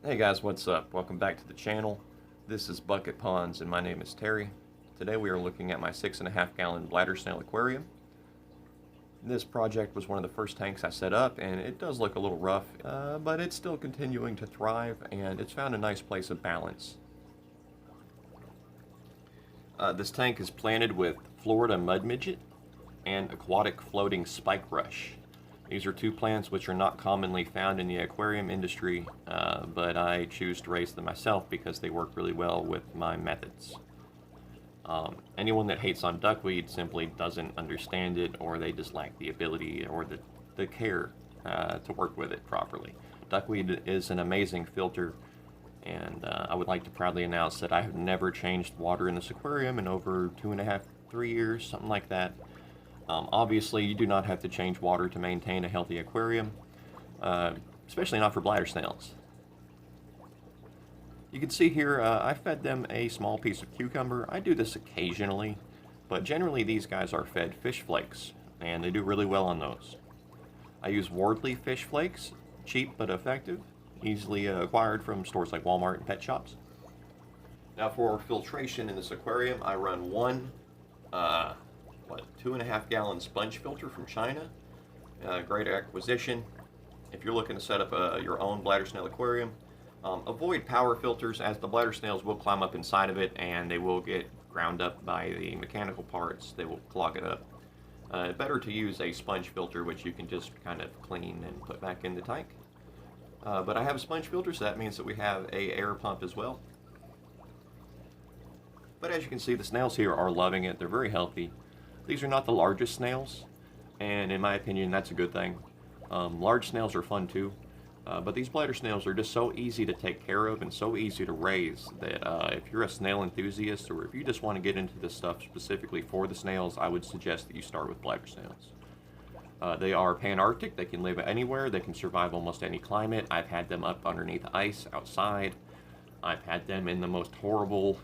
Hey guys, what's up? Welcome back to the channel. This is Bucket Ponds and my name is Terry. Today we are looking at my 6.5 gallon bladder snail aquarium. This project was one of the first tanks I set up and it does look a little rough, but it's still continuing to thrive and it's found a nice place of balance. This tank is planted with Florida mud midget and aquatic floating spike rush. These are two plants which are not commonly found in the aquarium industry, but I choose to raise them myself because they work really well with my methods. Anyone that hates on duckweed simply doesn't understand it, or they just lack the ability or the care to work with it properly. Duckweed is an amazing filter, and I would like to proudly announce that I have never changed water in this aquarium in over 2.5, 3 years, something like that. Obviously, you do not have to change water to maintain a healthy aquarium, especially not for bladder snails. You can see here, I fed them a small piece of cucumber. I do this occasionally, but generally these guys are fed fish flakes, and they do really well on those. I use Wardley fish flakes, cheap but effective, easily acquired from stores like Walmart and pet shops. Now for filtration in this aquarium, I run one 2.5 gallon sponge filter from China. Great acquisition. If you're looking to set up your own bladder snail aquarium, avoid power filters, as the bladder snails will climb up inside of it and they will get ground up by the mechanical parts. They will clog it up. Better to use a sponge filter, which you can just kind of clean and put back in the tank. But I have a sponge filter, so that means that we have a air pump as well. But as you can see, the snails here are loving it. They're very healthy. These are not the largest snails, and in my opinion, that's a good thing. Large snails are fun too, but these bladder snails are just so easy to take care of and so easy to raise that if you're a snail enthusiast, or if you just want to get into this stuff specifically for the snails, I would suggest that you start with bladder snails. They are pan-arctic. They can live anywhere. They can survive almost any climate. I've had them up underneath ice outside. I've had them in the most horrible,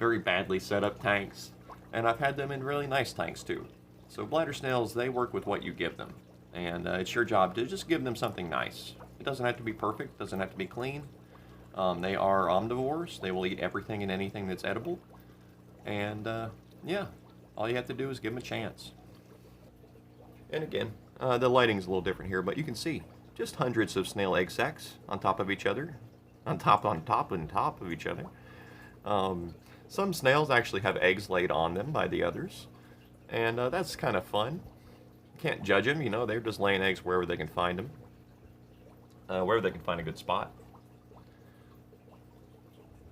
very badly set up tanks. And I've had them in really nice tanks too. So bladder snails, they work with what you give them. And it's your job to just give them something nice. It doesn't have to be perfect, doesn't have to be clean. They are omnivores. They will eat everything and anything that's edible. And yeah, all you have to do is give them a chance. And again, the lighting's a little different here, but you can see just hundreds of snail egg sacs on top of each other. On top of each other. Some snails actually have eggs laid on them by the others, and that's kind of fun. Can't judge them, you know, they're just laying eggs wherever they can find them, wherever they can find a good spot.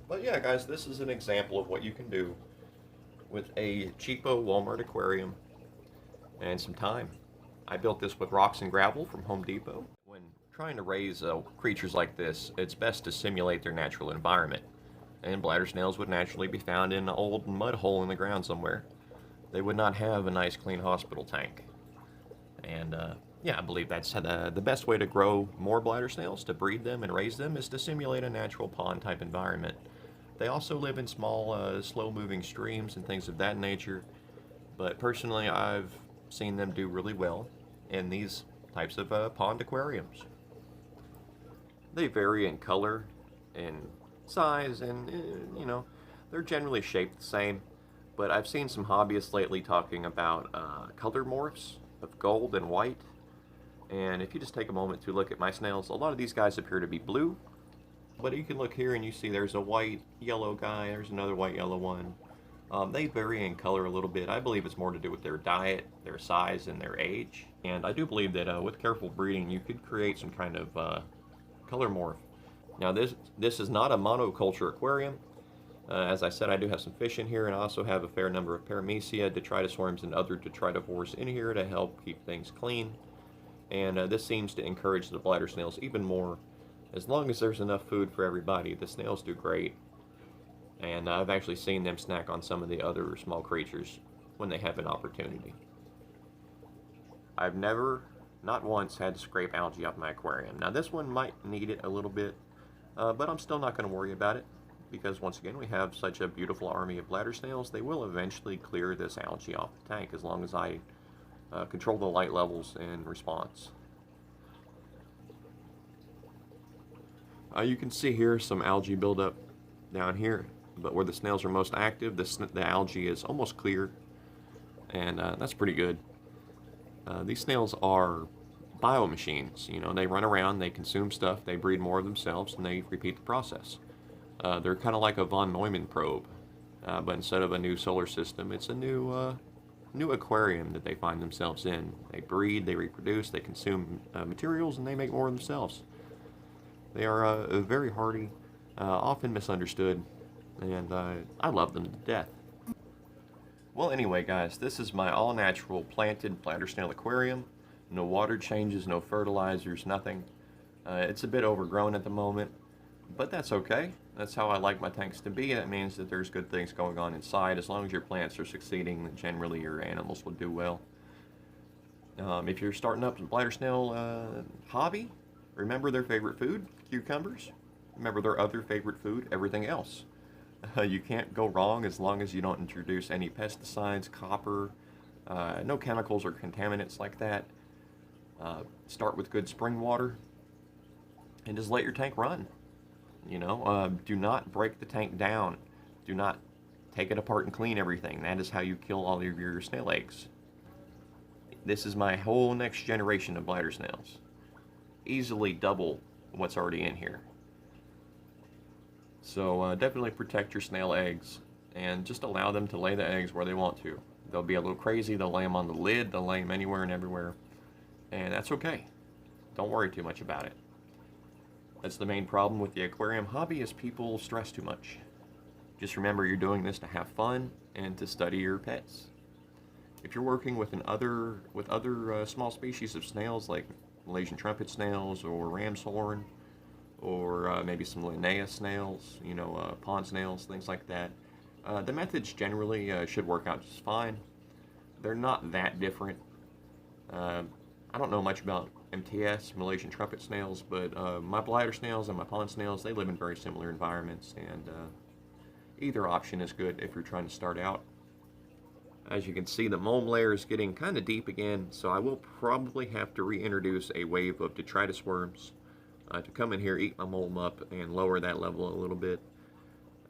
But yeah, guys, this is an example of what you can do with a cheapo Walmart aquarium and some time. I built this with rocks and gravel from Home Depot. When trying to raise creatures like this, it's best to simulate their natural environment. And bladder snails would naturally be found in an old mud hole in the ground somewhere. They would not have a nice clean hospital tank. And yeah, I believe that's the best way to grow more bladder snails, to breed them and raise them, is to simulate a natural pond type environment. They also live in small, slow moving streams and things of that nature. But personally, I've seen them do really well in these types of pond aquariums. They vary in color and size, and you know, they're generally shaped the same, but I've seen some hobbyists lately talking about color morphs of gold and white. And if you just take a moment to look at my snails, a lot of these guys appear to be blue, but you can look here and you see there's a white yellow guy, there's another white yellow one. They vary in color a little bit. I believe it's more to do with their diet, their size, and their age. And I do believe that with careful breeding you could create some kind of color morph. Now this is not a monoculture aquarium. As I said, I do have some fish in here, and I also have a fair number of paramecia, detritus worms, and other detritivores in here to help keep things clean. And this seems to encourage the bladder snails even more. As long as there's enough food for everybody, the snails do great. And I've actually seen them snack on some of the other small creatures when they have an opportunity. I've never, not once, had to scrape algae off my aquarium. Now this one might need it a little bit. But I'm still not going to worry about it, because once again we have such a beautiful army of bladder snails. They will eventually clear this algae off the tank as long as I control the light levels in response. You can see here some algae buildup down here, but where the snails are most active, the algae is almost clear, and that's pretty good. These snails are biomachines. You know, they run around, they consume stuff, they breed more of themselves, and they repeat the process. They're kind of like a von Neumann probe, but instead of a new solar system, it's a new aquarium that they find themselves in. They breed, they reproduce, they consume materials, and they make more of themselves. They are very hardy, often misunderstood, and I love them to death. Well, anyway, guys, this is my all-natural planted bladder snail aquarium. No water changes, no fertilizers, nothing. It's a bit overgrown at the moment, but that's okay. That's how I like my tanks to be. That means that there's good things going on inside. As long as your plants are succeeding, then generally your animals will do well. If you're starting up a bladder snail hobby, remember their favorite food, cucumbers. Remember their other favorite food, everything else. You can't go wrong as long as you don't introduce any pesticides, copper, no chemicals or contaminants like that. Start with good spring water and just let your tank run. You know, do not break the tank down. Do not take it apart and clean everything. That is how you kill all of your snail eggs. This is my whole next generation of bladder snails. Easily double what's already in here. So definitely protect your snail eggs and just allow them to lay the eggs where they want to. They'll be a little crazy, they'll lay them on the lid, they'll lay them anywhere and everywhere, and that's okay. Don't worry too much about it. That's the main problem with the aquarium hobby, is people stress too much. Just remember, you're doing this to have fun and to study your pets. If you're working with other small species of snails like Malaysian trumpet snails or ram's horn, or maybe some Linnaeus snails, you know, pond snails, things like that, the methods generally should work out just fine. They're not that different. I don't know much about MTS, Malaysian trumpet snails, but my bladder snails and my pond snails, they live in very similar environments, and either option is good if you're trying to start out. As you can see, the mulm layer is getting kind of deep again, so I will probably have to reintroduce a wave of detritus worms to come in here, eat my mulm up, and lower that level a little bit.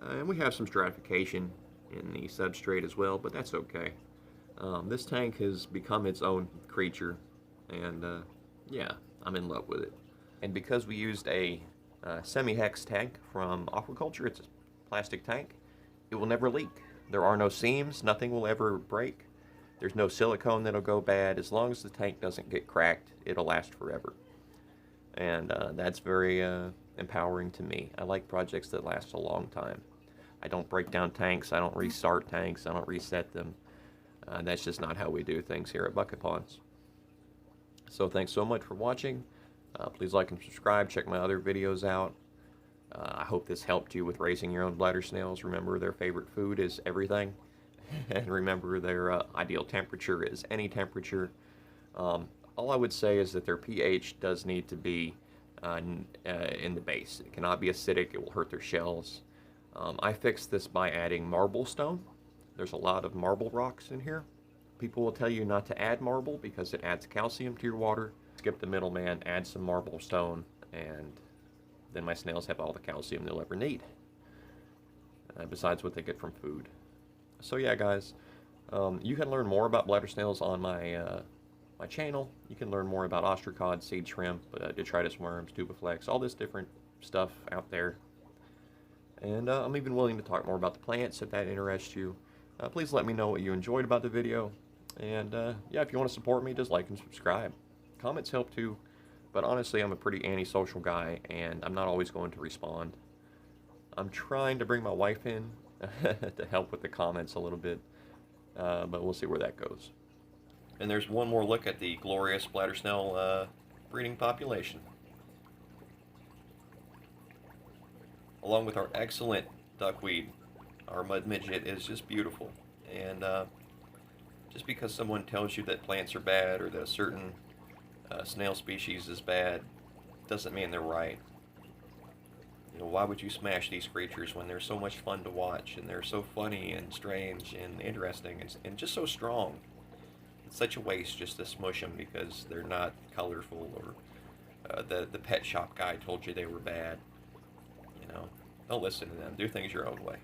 And we have some stratification in the substrate as well, but that's okay. This tank has become its own creature, and yeah, I'm in love with it. And because we used a semi-hex tank from aquaculture, it's a plastic tank, it will never leak. There are no seams, nothing will ever break. There's no silicone that'll go bad. As long as the tank doesn't get cracked, it'll last forever. And that's very empowering to me. I like projects that last a long time. I don't break down tanks, I don't restart tanks, I don't reset them. That's just not how we do things here at Bucket Ponds. So thanks so much for watching. Please like and subscribe, check my other videos out. I hope this helped you with raising your own bladder snails. Remember, their favorite food is everything. And remember, their ideal temperature is any temperature. All I would say is that their pH does need to be in the base. It cannot be acidic, it will hurt their shells. I fixed this by adding marble stone. There's a lot of marble rocks in here. People will tell you not to add marble because it adds calcium to your water. Skip the middleman, add some marble stone, and then my snails have all the calcium they'll ever need, besides what they get from food. So yeah, guys, you can learn more about bladder snails on my my channel. You can learn more about ostracod, seed shrimp, detritus worms, tubiflex, all this different stuff out there. And I'm even willing to talk more about the plants if that interests you. Please let me know what you enjoyed about the video. And yeah, if you want to support me, just like and subscribe. Comments help too, but honestly, I'm a pretty antisocial guy, and I'm not always going to respond. I'm trying to bring my wife in to help with the comments a little bit, but we'll see where that goes. And there's one more look at the glorious bladder snail breeding population. Along with our excellent duckweed, our mud midget is just beautiful. And just because someone tells you that plants are bad or that a certain snail species is bad doesn't mean they're right. You know, why would you smash these creatures when they're so much fun to watch, and they're so funny and strange and interesting and just so strong? It's such a waste just to smush them because they're not colorful, or the pet shop guy told you they were bad. No, don't listen to them. Do things your own way.